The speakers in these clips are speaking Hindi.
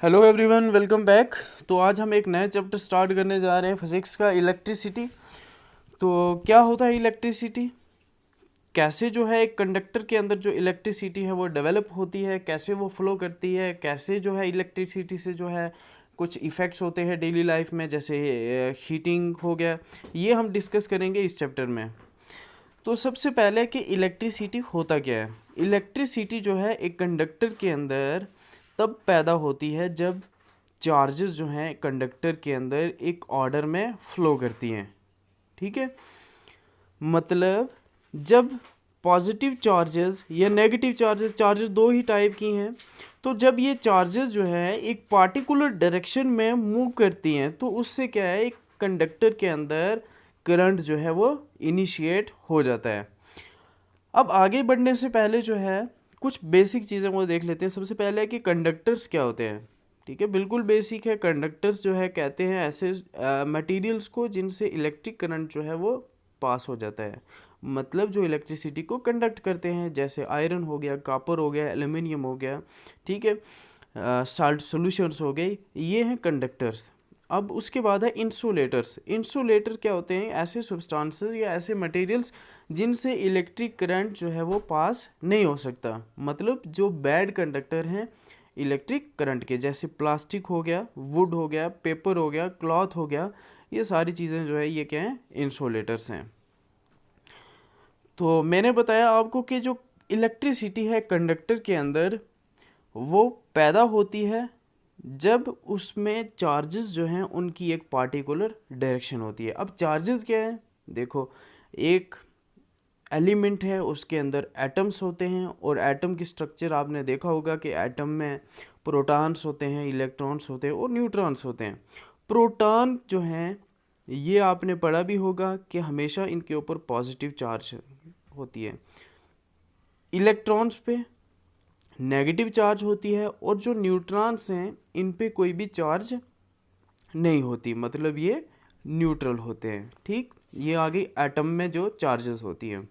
Hello everyone, welcome back. तो आज हम एक नया चैप्टर स्टार्ट करने जा रहे हैं फिजिक्स का, इलेक्ट्रिसिटी। तो क्या होता है इलेक्ट्रिसिटी, कैसे जो है एक कंडक्टर के अंदर जो इलेक्ट्रिसिटी है वो डेवलप होती है, कैसे वो फ्लो करती है, कैसे जो है इलेक्ट्रिसिटी से जो है कुछ इफ़ेक्ट्स होते हैं डेली लाइफ में, जैसे हीटिंग हो गया। ये हम डिस्कस करेंगे इस चैप्टर में। तो सबसे पहले कि इलेक्ट्रिसिटी होता क्या है। इलेक्ट्रिसिटी जो है एक कंडक्टर के अंदर तब पैदा होती है जब चार्जेस जो हैं कंडक्टर के अंदर एक ऑर्डर में फ्लो करती हैं। ठीक है, मतलब जब पॉजिटिव चार्जेस या नेगेटिव चार्जेस, चार्जेस दो ही टाइप की हैं, तो जब ये चार्जेस जो है एक पार्टिकुलर डायरेक्शन में मूव करती हैं तो उससे क्या है, एक कंडक्टर के अंदर करंट जो है वो इनिशिएट हो जाता है। अब आगे बढ़ने से पहले जो है कुछ बेसिक चीज़ें वो देख लेते हैं। सबसे पहले है कि कंडक्टर्स क्या होते हैं। ठीक है, बिल्कुल बेसिक है। कंडक्टर्स जो है कहते हैं ऐसे मटेरियल्स को जिनसे इलेक्ट्रिक करंट जो है वो पास हो जाता है, मतलब जो इलेक्ट्रिसिटी को कंडक्ट करते हैं, जैसे आयरन हो गया, कॉपर हो गया, एल्युमिनियम हो गया। ठीक है, साल्ट सॉल्यूशंस हो गए, ये हैं कंडक्टर्स। अब उसके बाद है इंसुलेटर्स। इंसुलेटर क्या होते हैं, ऐसे सब्सटेंसेस या ऐसे मटेरियल्स जिनसे इलेक्ट्रिक करंट जो है वो पास नहीं हो सकता, मतलब जो बैड कंडक्टर हैं इलेक्ट्रिक करंट के, जैसे प्लास्टिक हो गया, वुड हो गया, पेपर हो गया, क्लॉथ हो गया, ये सारी चीज़ें जो है ये क्या हैं, इंसुलेटर्स हैं। तो मैंने बताया आपको कि जो इलेक्ट्रिसिटी है कंडक्टर के अंदर वो पैदा होती है जब उसमें चार्जेस जो हैं उनकी एक पार्टिकुलर डायरेक्शन होती है। अब चार्जेस क्या है, देखो, एक एलिमेंट है, उसके अंदर एटम्स होते हैं, और एटम की स्ट्रक्चर आपने देखा होगा कि एटम में प्रोटॉन्स होते हैं, इलेक्ट्रॉन्स होते हैं और न्यूट्रॉन्स होते हैं। प्रोटॉन जो हैं ये आपने पढ़ा भी होगा कि हमेशा इनके ऊपर पॉजिटिव चार्ज होती है, इलेक्ट्रॉन्स पे नेगेटिव चार्ज होती है, और जो न्यूट्रॉन्स हैं इन पे कोई भी चार्ज नहीं होती, मतलब ये न्यूट्रल होते हैं। ठीक, ये आगे एटम में जो चार्जेस होती हैं।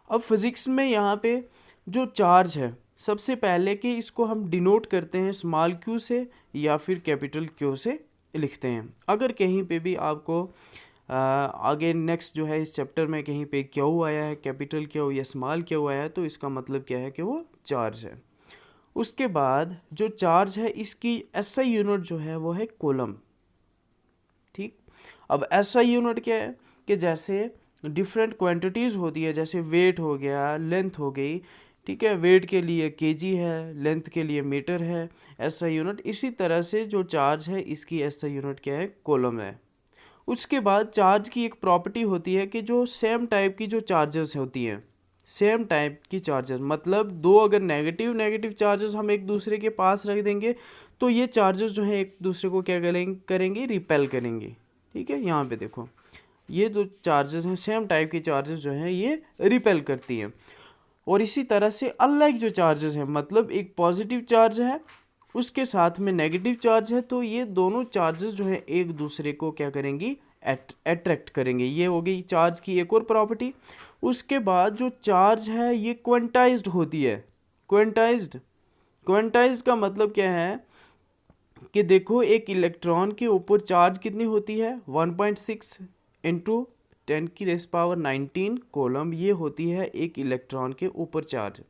अब फिज़िक्स में यहाँ पे जो चार्ज है, सबसे पहले कि इसको हम डिनोट करते हैं स्मॉल क्यू से या फिर कैपिटल क्यू से लिखते हैं। अगर कहीं पे भी आपको आगे नेक्स्ट जो है इस चैप्टर में कहीं पे क्यू आया है, कैपिटल क्यू या स्मॉल क्यू आया है, तो इसका मतलब क्या है कि वो चार्ज है। उसके बाद जो चार्ज है इसकी एसआई यूनिट जो है वो है कूलम। ठीक, अब एसआई यूनिट क्या है कि जैसे डिफरेंट क्वांटिटीज़ होती है, जैसे वेट हो गया, लेंथ हो गई। ठीक है, वेट के लिए केजी है, लेंथ के लिए मीटर है, एसआई यूनिट। इसी तरह से जो चार्ज है इसकी एसआई यूनिट क्या है, कूलम है। उसके बाद चार्ज की एक प्रॉपर्टी होती है कि जो सेम टाइप की जो चार्जेस होती हैं, सेम टाइप की चार्जेस, मतलब दो अगर नेगेटिव नेगेटिव चार्जेस हम एक दूसरे के पास रख देंगे तो ये चार्जेस जो हैं एक दूसरे को क्या करेंगे, रिपेल करेंगे। ठीक है, यहाँ पे देखो, ये जो चार्जेस हैं सेम टाइप के चार्जेस जो हैं ये रिपेल करती हैं। और इसी तरह से अनलाइक जो चार्जेस हैं, मतलब एक पॉजिटिव चार्ज है उसके साथ में नेगेटिव चार्ज है, तो ये दोनों चार्जेस जो है एक दूसरे को क्या करेंगी, अट्रैक्ट करेंगे। ये हो गई चार्ज की एक और प्रॉपर्टी। उसके बाद जो चार्ज है ये क्वांटाइज्ड होती है। क्वांटाइज्ड, क्वांटाइज्ड का मतलब क्या है कि देखो, एक इलेक्ट्रॉन के ऊपर चार्ज कितनी होती है, 1.6 इंटू 10⁻19 कोलम, ये होती है एक इलेक्ट्रॉन के ऊपर चार्ज।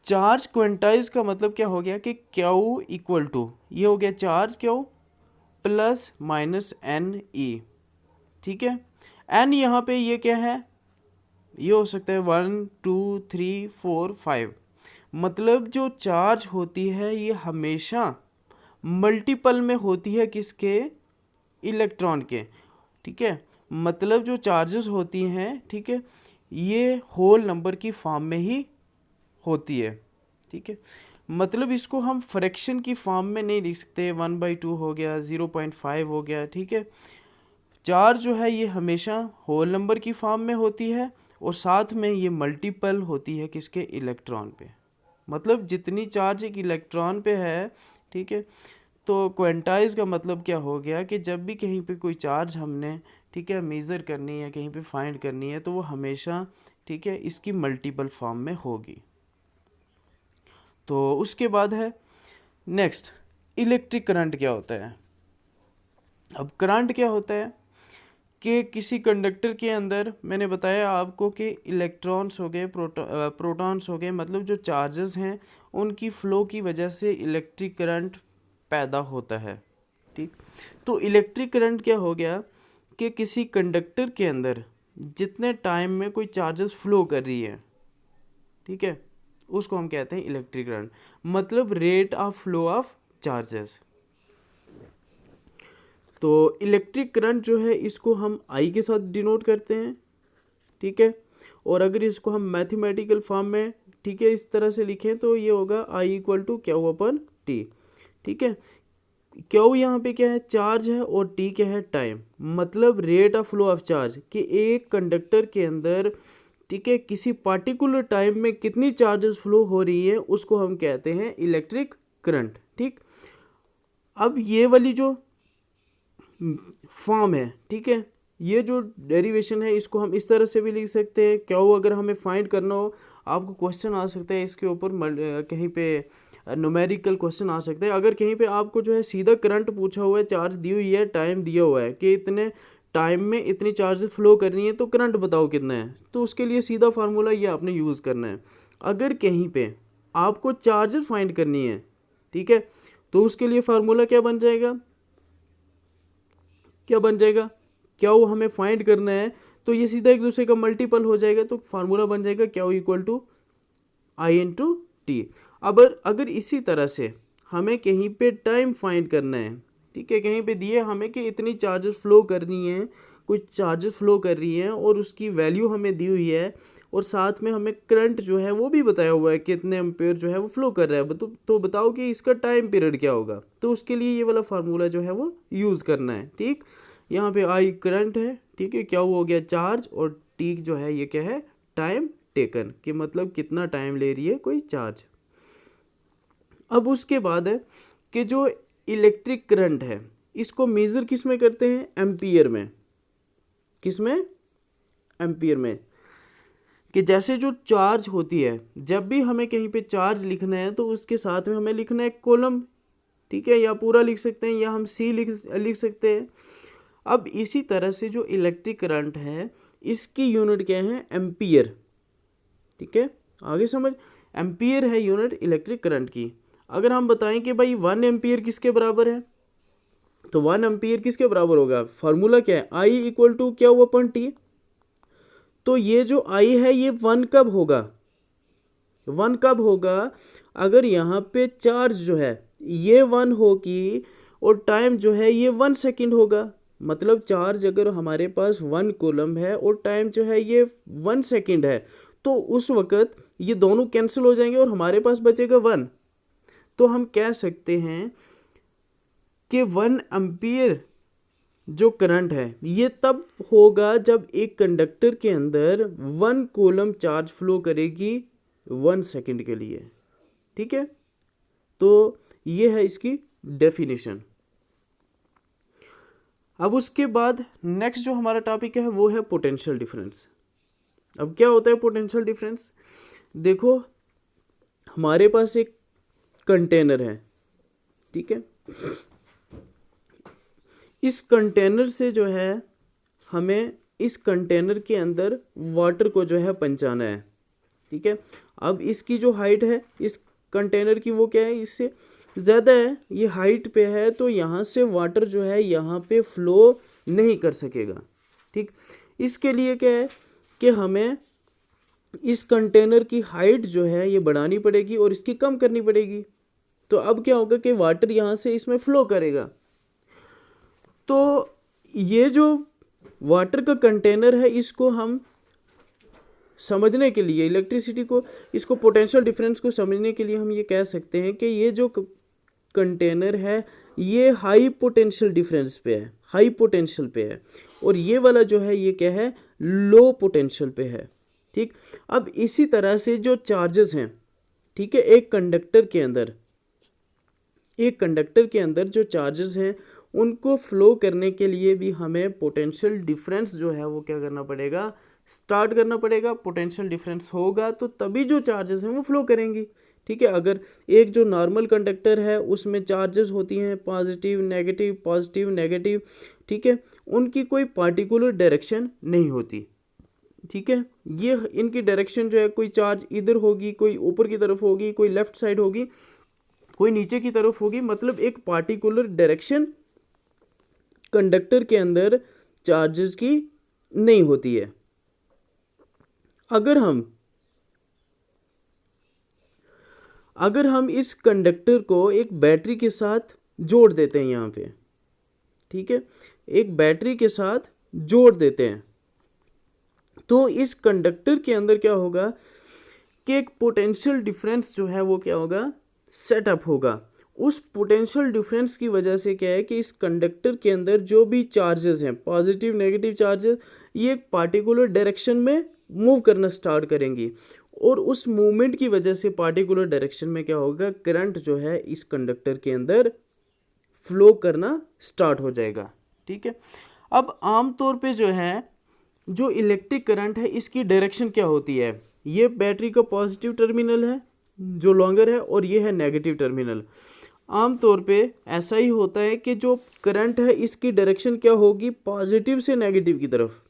चार्ज क्वांटाइज का मतलब क्या हो गया कि क्यू इक्वल टू, ये हो गया charge Q plus minus N E. ठीक है, एन यहाँ पे ये क्या है, ये हो सकता है 1 2 3 4 5, मतलब जो चार्ज होती है ये हमेशा मल्टीपल में होती है किसके, इलेक्ट्रॉन के। ठीक है, मतलब जो चार्जेस होती हैं, ठीक है, ये होल नंबर की फॉर्म में ही होती है। ठीक है, मतलब इसको हम फ्रैक्शन की फॉर्म में नहीं लिख सकते, 1/2 हो गया, 0.5 हो गया। ठीक है, चार्ज जो है ये हमेशा होल नंबर की फॉर्म में होती है, और साथ में ये मल्टीपल होती है किसके, इलेक्ट्रॉन पे, मतलब जितनी चार्ज एक इलेक्ट्रॉन पे है। ठीक है, तो क्वांटाइज का मतलब क्या हो गया कि जब भी कहीं पे कोई चार्ज हमने, ठीक है, मेज़र करनी है, कहीं पे फाइंड करनी है, तो वो हमेशा, ठीक है, इसकी मल्टीपल फॉर्म में होगी। तो उसके बाद है नेक्स्ट, इलेक्ट्रिक करंट क्या होता है? अब करंट क्या होता है कि किसी कंडक्टर के अंदर, मैंने बताया आपको कि इलेक्ट्रॉन्स हो गए, प्रोटॉन्स हो गए, मतलब जो चार्जेस हैं उनकी फ़्लो की वजह से इलेक्ट्रिक करंट पैदा होता है। ठीक, तो इलेक्ट्रिक करंट क्या हो गया कि किसी कंडक्टर के अंदर जितने टाइम में कोई चार्जेस फ़्लो कर रही है, ठीक है, उसको हम कहते हैं इलेक्ट्रिक करंट, मतलब rate of flow of charges. तो इलेक्ट्रिक करंट जो है इसको हम आई के साथ डिनोट करते हैं, ठीक है, और अगर इसको हम मैथमेटिकल फॉर्म में, ठीक है, इस तरह से लिखें तो ये होगा I equal to Q upon T. ठीक है, क्यू यहाँ पे क्या है, चार्ज है, और टी क्या है, टाइम, मतलब rate of flow of charge, कि एक कंडक्टर के अंदर, ठीक है, किसी पार्टिकुलर टाइम में कितनी चार्जेस फ्लो हो रही है उसको हम कहते हैं इलेक्ट्रिक करंट। ठीक, अब ये वाली जो फॉर्म है, ठीक है, ये जो डेरिवेशन है इसको हम इस तरह से भी लिख सकते हैं। क्या हो, अगर हमें फाइंड करना हो, आपको क्वेश्चन आ सकता है इसके ऊपर, कहीं पे न्यूमेरिकल क्वेश्चन आ सकता है। अगर कहीं पे आपको जो है सीधा करंट पूछा हुआ है, चार्ज दी हुई है, टाइम दिया हुआ है कि इतने टाइम में इतनी चार्जेस फ्लो करनी है, तो करंट बताओ कितना है, तो उसके लिए सीधा फार्मूला ये आपने यूज़ करना है। अगर कहीं पे आपको चार्जेस फाइंड करनी है, ठीक है, तो उसके लिए फार्मूला क्या बन जाएगा, क्या बन जाएगा, क्या वो हमें फाइंड करना है तो ये सीधा एक दूसरे का मल्टीपल हो जाएगा, तो फार्मूला बन जाएगा क्या equal to I into T. अब अगर इसी तरह से हमें कहीं पे टाइम फाइंड करना है, ठीक है, कहीं पे दिए हमें कि इतनी चार्जेस फ्लो करनी है, कुछ चार्जेस फ्लो कर रही हैं और उसकी वैल्यू हमें दी हुई है, और साथ में हमें करंट जो है वो भी बताया हुआ है कितने एम्पेयर जो है वो फ्लो कर रहा है, तो बताओ कि इसका टाइम पीरियड क्या होगा, तो उसके लिए ये वाला फार्मूला जो है वो यूज़ करना है। ठीक, यहाँ पे आई करंट है, ठीक है, क्या हो गया चार्ज, और टी जो है ये क्या है, टाइम टेकन, कि मतलब कितना टाइम ले रही है कोई चार्ज। अब उसके बाद है कि जो इलेक्ट्रिक करंट है इसको मेज़र किस में करते हैं, एम्पियर में। किस में, एम्पियर में। कि जैसे जो चार्ज होती है, जब भी हमें कहीं पे चार्ज लिखना है तो उसके साथ में हमें लिखना है कॉलम, ठीक है, या पूरा लिख सकते हैं या हम सी लिख सकते हैं। अब इसी तरह से जो इलेक्ट्रिक करंट है इसकी यूनिट क्या है, एम्पियर। ठीक है, आगे समझ, एम्पियर है यूनिट इलेक्ट्रिक करंट की। अगर हम बताएं कि भाई 1 एम्पियर किसके बराबर है, तो 1 एम्पियर किसके बराबर होगा, फार्मूला क्या है, आई इक्वल टू क्या हुआ अपन टी। तो ये जो आई है ये 1 कब होगा, 1 कब होगा, अगर यहाँ पे चार्ज जो है ये 1 होगी और टाइम जो है ये 1 सेकेंड होगा। मतलब चार्ज अगर हमारे पास 1 कूलम है और टाइम जो है ये 1 सेकेंड है, तो उस वक़्त ये दोनों कैंसिल हो जाएंगे और हमारे पास बचेगा 1। तो हम कह सकते हैं कि 1 एम्पियर जो करंट है ये तब होगा जब एक कंडक्टर के अंदर 1 कूलम चार्ज फ्लो करेगी 1 सेकेंड के लिए। ठीक है, तो ये है इसकी डेफिनेशन। अब उसके बाद नेक्स्ट जो हमारा टॉपिक है वो है पोटेंशियल डिफरेंस। अब क्या होता है पोटेंशियल डिफरेंस, देखो हमारे पास एक कंटेनर है, ठीक है, इस कंटेनर से जो है हमें इस कंटेनर के अंदर वाटर को जो है पहुंचाना है। ठीक है, अब इसकी जो हाइट है इस कंटेनर की वो क्या है, इससे ज़्यादा है, ये हाइट पे है, तो यहाँ से वाटर जो है यहाँ पे फ्लो नहीं कर सकेगा। ठीक, इसके लिए क्या है कि हमें इस कंटेनर की हाइट जो है ये बढ़ानी पड़ेगी और इसकी कम करनी पड़ेगी। तो अब क्या होगा कि वाटर यहाँ से इसमें फ्लो करेगा। तो ये जो वाटर का कंटेनर है इसको हम समझने के लिए, इलेक्ट्रिसिटी को, इसको पोटेंशियल डिफरेंस को समझने के लिए हम ये कह सकते हैं कि ये जो कंटेनर है ये हाई पोटेंशियल डिफरेंस पे है, हाई पोटेंशियल पे है, और ये वाला जो है ये क्या है, लो पोटेंशियल पे है। ठीक, अब इसी तरह से जो चार्जेस हैं, ठीक है, एक कंडक्टर के अंदर जो चार्जेस हैं उनको फ्लो करने के लिए भी हमें पोटेंशियल डिफरेंस जो है वो क्या करना पड़ेगा, स्टार्ट करना पड़ेगा। पोटेंशियल डिफरेंस होगा तो तभी जो चार्जेस हैं वो फ्लो करेंगी। ठीक है। अगर एक जो नॉर्मल कंडक्टर है उसमें चार्जेस होती हैं पॉजिटिव नेगेटिव, ठीक है, उनकी कोई पार्टिकुलर डायरेक्शन नहीं होती, ठीक है। ये इनकी डायरेक्शन जो है, कोई चार्ज इधर होगी, कोई ऊपर की तरफ होगी, कोई लेफ्ट साइड होगी, कोई नीचे की तरफ होगी, मतलब एक पार्टिकुलर डायरेक्शन कंडक्टर के अंदर चार्जेस की नहीं होती है। अगर हम इस कंडक्टर को एक बैटरी के साथ जोड़ देते हैं यहाँ पे, ठीक है, एक बैटरी के साथ जोड़ देते हैं, तो इस कंडक्टर के अंदर क्या होगा कि एक पोटेंशियल डिफरेंस जो है वो क्या होगा, सेटअप होगा। उस पोटेंशियल डिफरेंस की वजह से क्या है कि इस कंडक्टर के अंदर जो भी चार्जेस हैं, पॉजिटिव नेगेटिव चार्जेस, ये एक पार्टिकुलर डायरेक्शन में मूव करना स्टार्ट करेंगी, और उस मूवमेंट की वजह से पार्टिकुलर डायरेक्शन में क्या होगा, करंट जो है इस कंडक्टर के अंदर फ्लो करना स्टार्ट हो जाएगा, ठीक है। अब आमतौर पे जो है, जो इलेक्ट्रिक करंट है इसकी डायरेक्शन क्या होती है, ये बैटरी का पॉजिटिव टर्मिनल है जो लॉन्गर है, और ये है नेगेटिव टर्मिनल। आमतौर पे ऐसा ही होता है कि जो करंट है इसकी डायरेक्शन क्या होगी, पॉजिटिव से नेगेटिव की तरफ,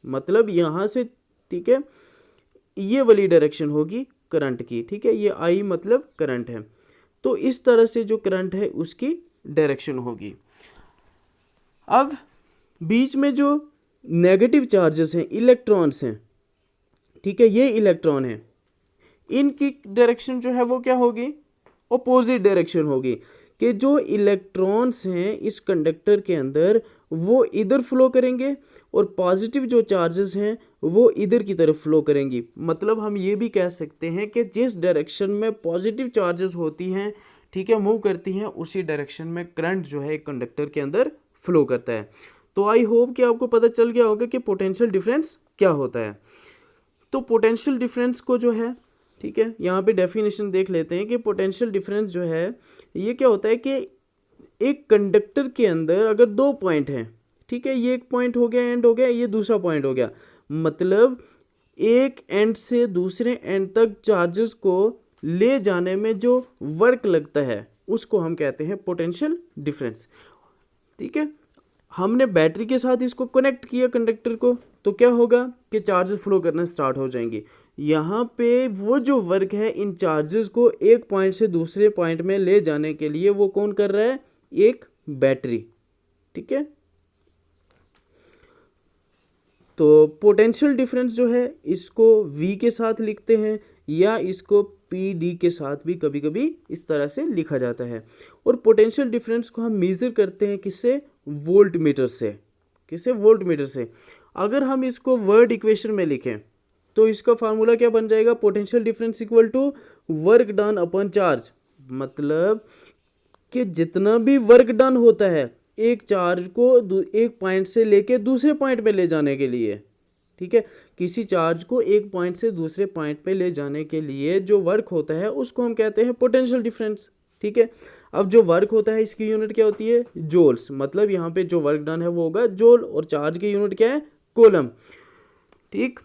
मतलब यहाँ से, ठीक है, ये वाली डायरेक्शन होगी करंट की, ठीक है, ये आई मतलब करंट है। तो इस तरह से जो करंट है उसकी डायरेक्शन होगी। अब बीच में जो नेगेटिव चार्जेस हैं, इलेक्ट्रॉन्स हैं, ठीक है, ये इलेक्ट्रॉन है, इनकी डायरेक्शन जो है वो क्या होगी, अपोजिट डायरेक्शन होगी, कि जो इलेक्ट्रॉन्स हैं इस कंडक्टर के अंदर वो इधर फ्लो करेंगे, और पॉजिटिव जो चार्जेस हैं वो इधर की तरफ फ्लो करेंगी। मतलब हम ये भी कह सकते हैं कि जिस डायरेक्शन में पॉजिटिव चार्जेस होती हैं, ठीक है, मूव करती हैं, उसी डायरेक्शन में करंट जो है एक कंडक्टर के अंदर फ्लो करता है। तो आई होप कि आपको पता चल गया होगा कि पोटेंशियल डिफरेंस क्या होता है। तो पोटेंशियल डिफरेंस को जो है, ठीक है, यहाँ पे डेफिनेशन देख लेते हैं कि पोटेंशियल डिफरेंस जो है ये क्या होता है कि एक कंडक्टर के अंदर अगर दो पॉइंट हैं, ठीक है, ये एक पॉइंट हो गया, एंड हो गया, ये दूसरा पॉइंट हो गया, मतलब एक एंड से दूसरे एंड तक चार्जेस को ले जाने में जो वर्क लगता है उसको हम कहते हैं पोटेंशियल डिफरेंस, ठीक है। हमने बैटरी के साथ इसको कनेक्ट किया कंडक्टर को, तो क्या होगा कि चार्जेस फ्लो करना स्टार्ट हो जाएंगे। यहाँ पे वो जो वर्क है इन चार्जेस को एक पॉइंट से दूसरे पॉइंट में ले जाने के लिए वो कौन कर रहा है, एक बैटरी, ठीक है। तो पोटेंशियल डिफरेंस जो है इसको V के साथ लिखते हैं, या इसको PD के साथ भी कभी कभी इस तरह से लिखा जाता है। और पोटेंशियल डिफरेंस को हम मेज़र करते हैं किससे, वोल्ट मीटर से, किससे, वोल्ट मीटर से। अगर हम इसको वर्ड इक्वेशन में लिखें तो इसका फार्मूला क्या बन जाएगा, potential difference equal to work done upon charge, मतलब कि जितना भी वर्क डन होता है एक चार्ज को एक पॉइंट से लेके दूसरे पॉइंट पे ले जाने के लिए, ठीक है, किसी चार्ज को एक पॉइंट से दूसरे पॉइंट पे ले जाने के लिए जो वर्क होता है उसको हम कहते हैं पोटेंशियल डिफरेंस, ठीक है। अब जो वर्क होता है इसकी यूनिट क्या होती है, जोल्स, मतलब यहाँ पे जो वर्क डन है वो होगा जोल, और चार्ज की यूनिट क्या है, कूलम, ठीक।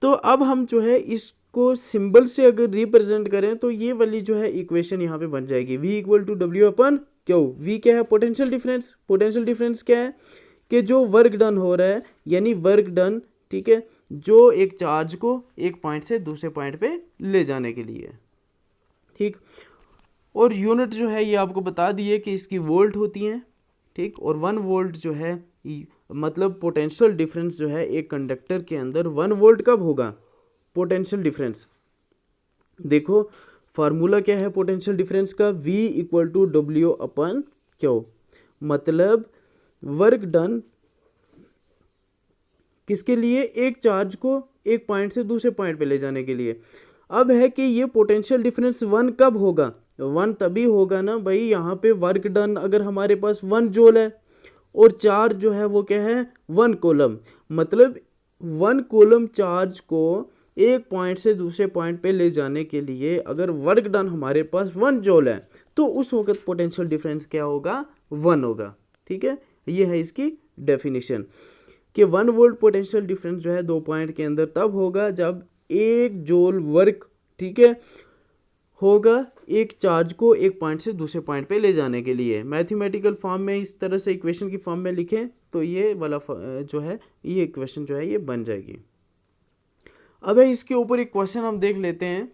तो अब हम जो है इसको सिंबल से अगर रिप्रेजेंट करें तो ये वाली जो है इक्वेशन यहाँ पे बन जाएगी, V equal to W upon Q. V क्या है, पोटेंशियल डिफरेंस। पोटेंशियल डिफरेंस क्या है कि जो वर्क डन हो रहा है, यानी वर्क डन, ठीक है, जो एक चार्ज को एक पॉइंट से दूसरे पॉइंट पे ले जाने के लिए, ठीक। और यूनिट जो है ये आपको बता दिए कि इसकी वोल्ट होती हैं, ठीक। और 1 वोल्ट जो है मतलब पोटेंशियल डिफरेंस जो है एक कंडक्टर के अंदर 1 वोल्ट कब होगा, पोटेंशियल डिफरेंस, देखो फार्मूला क्या है पोटेंशियल डिफरेंस का, V equal to W upon Q, मतलब वर्क डन किसके लिए, एक चार्ज को एक पॉइंट से दूसरे पॉइंट पे ले जाने के लिए। अब है कि ये पोटेंशियल डिफरेंस 1 कब होगा, 1 तभी होगा ना भाई, यहाँ पे वर्क डन अगर हमारे पास 1 जूल है और चार्ज जो है वो क्या है 1 कूलम, मतलब 1 कूलम चार्ज को एक पॉइंट से दूसरे पॉइंट पे ले जाने के लिए अगर वर्क डन हमारे पास 1 जूल है तो उस वक्त पोटेंशियल डिफरेंस क्या होगा, 1 होगा, ठीक है। ये है इसकी डेफिनेशन कि 1 वोल्ट पोटेंशियल डिफरेंस जो है दो पॉइंट के अंदर तब होगा जब 1 जूल वर्क, ठीक है, होगा एक चार्ज को एक पॉइंट से दूसरे पॉइंट पे ले जाने के लिए। मैथमेटिकल फॉर्म में इस तरह से इक्वेशन की फॉर्म में लिखें तो ये वाला जो है ये इक्वेशन जो है ये बन जाएगी। अब है इसके ऊपर एक क्वेश्चन हम देख लेते हैं,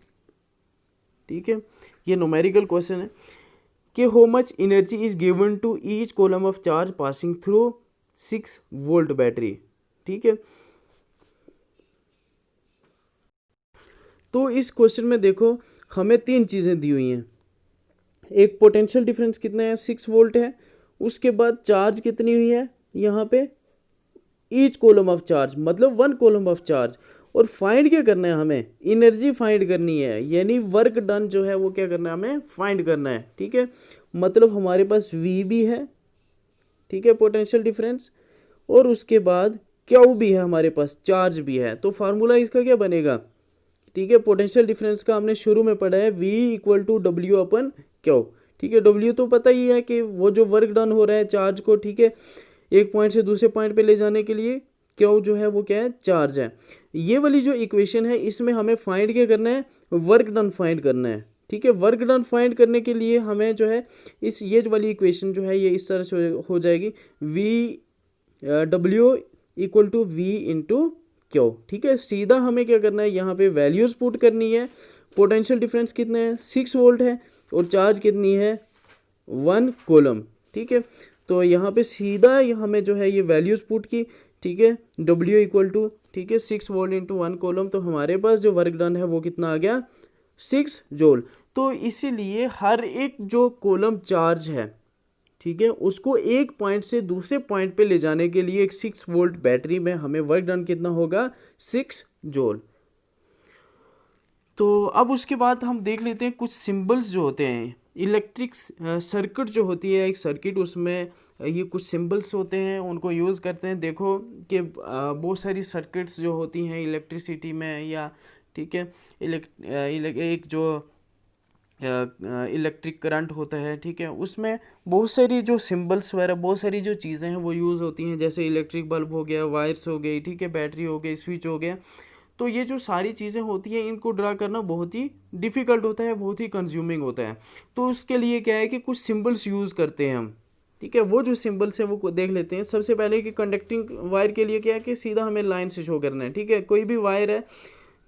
ठीक है। ये न्यूमेरिकल क्वेश्चन है कि how much energy is given to each coulomb of charge passing through 6 volt battery, ठीक है। तो इस क्वेश्चन में देखो हमें 3 चीज़ें दी हुई हैं। एक पोटेंशियल डिफरेंस कितना है, 6 वोल्ट है। उसके बाद चार्ज कितनी हुई है यहाँ पे, ईच कॉलम ऑफ चार्ज मतलब 1 कॉलम ऑफ चार्ज। और फाइंड क्या करना है, हमें एनर्जी फाइंड करनी है, यानी वर्क डन जो है वो क्या करना है, हमें फाइंड करना है, ठीक है। मतलब हमारे पास V भी है, ठीक है, पोटेंशियल डिफरेंस, और उसके बाद Q भी है हमारे पास, चार्ज भी है। तो फार्मूला इसका क्या बनेगा, ठीक है, पोटेंशियल डिफरेंस का हमने शुरू में पढ़ा है V equal to W upon Q, ठीक है। W तो पता ही है कि वो जो वर्क डन हो रहा है चार्ज को, ठीक है, एक पॉइंट से दूसरे पॉइंट पे ले जाने के लिए, Q जो है वो क्या है, चार्ज है। ये वाली जो इक्वेशन है इसमें हमें फाइंड क्या करना है, वर्क डन फाइंड करना है, ठीक है। वर्क डन फाइंड करने के लिए हमें जो है ये वाली इक्वेशन जो है ये इस तरह से हो जाएगी, W equal to V into Q, ठीक है। सीधा हमें क्या करना है, यहाँ पे वैल्यूज़ पुट करनी है। पोटेंशियल डिफरेंस कितना है, 6 वोल्ट है, और चार्ज कितनी है, 1 कूलम, ठीक है। तो यहाँ पे सीधा हमें जो है ये वैल्यूज़ पुट की, ठीक है। W इक्वल टू, ठीक है, 6 वोल्ट इंटू 1 कूलम, तो हमारे पास जो वर्क डन है वो कितना आ गया, 6 जूल। तो इसीलिए हर एक जो कूलम चार्ज है, ठीक है, उसको एक पॉइंट से दूसरे पॉइंट पे ले जाने के लिए एक 6 वोल्ट बैटरी में हमें वर्क डन कितना होगा, 6 जूल। तो अब उसके बाद हम देख लेते हैं कुछ सिंबल्स जो होते हैं। इलेक्ट्रिक सर्किट जो होती है एक सर्किट, उसमें ये कुछ सिंबल्स होते हैं, उनको यूज़ करते हैं। देखो कि बहुत सारी सर्किट्स जो होती हैं इलेक्ट्रिसिटी में, या ठीक है, एक जो इलेक्ट्रिक करंट होता है, ठीक है, उसमें बहुत सारी जो सिंबल्स वगैरह, बहुत सारी जो चीज़ें हैं वो यूज़ होती हैं। जैसे इलेक्ट्रिक बल्ब हो गया, वायर्स हो गई, ठीक है, बैटरी हो गई, स्विच हो गया। तो ये जो सारी चीज़ें होती हैं इनको ड्रा करना बहुत ही डिफ़िकल्ट होता है, बहुत ही कंज्यूमिंग होता है। तो उसके लिए क्या है कि कुछ सिंबल्स यूज़ करते हैं हम, ठीक है। वो जो सिंबल्स हैं वो देख लेते हैं। सबसे पहले कि कंडक्टिंग वायर के लिए क्या है कि सीधा हमें लाइन से शो करना है, ठीक है। कोई भी वायर है,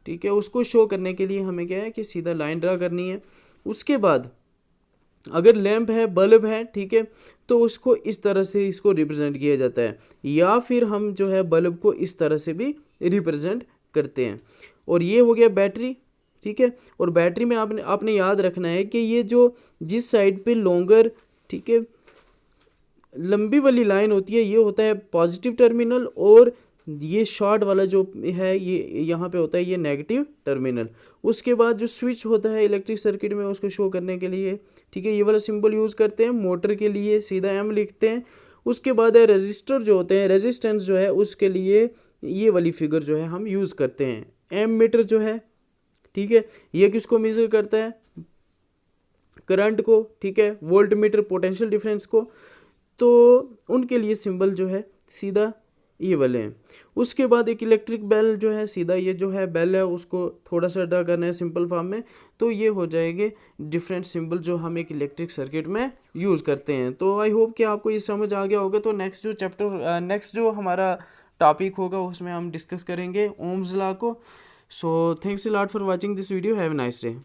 ठीक है, उसको शो करने के लिए हमें क्या है कि सीधा लाइन ड्रा करनी है। उसके बाद अगर लैंप है, बल्ब है, ठीक है, तो उसको इस तरह से इसको रिप्रेजेंट किया जाता है, या फिर हम जो है बल्ब को इस तरह से भी रिप्रेजेंट करते हैं। और ये हो गया बैटरी, ठीक है। और बैटरी में आपने याद रखना है कि ये जो जिस साइड पे लॉन्गर, ठीक है, लंबी वाली लाइन होती है ये होता है पॉजिटिव टर्मिनल, और ये शॉर्ट वाला जो है ये यहाँ पे होता है ये नेगेटिव टर्मिनल। उसके बाद जो स्विच होता है इलेक्ट्रिक सर्किट में उसको शो करने के लिए, ठीक है, ये वाला सिंबल यूज़ करते हैं। मोटर के लिए सीधा M लिखते हैं। उसके बाद है रजिस्टर जो होते हैं, रेजिस्टेंस जो है उसके लिए ये वाली फिगर जो है हम यूज़ करते हैं। एम मीटर जो है, ठीक है, ये किसको मेज़र करता है, करंट को, ठीक है। वोल्ट मीटर पोटेंशियल डिफरेंस को। तो उनके लिए सिंबल जो है सीधा ये वाले हैं। उसके बाद एक इलेक्ट्रिक बेल जो है, सीधा ये जो है बेल है उसको थोड़ा सा ड्रा करना है सिंपल फॉर्म में। तो ये हो जाएंगे डिफरेंट सिंबल जो हम एक इलेक्ट्रिक सर्किट में यूज़ करते हैं। तो आई होप कि आपको ये समझ आ गया होगा। तो नेक्स्ट जो हमारा टॉपिक होगा उसमें हम डिस्कस करेंगे ओम्स लॉ को। So thanks a lot for watching this video, have a nice day.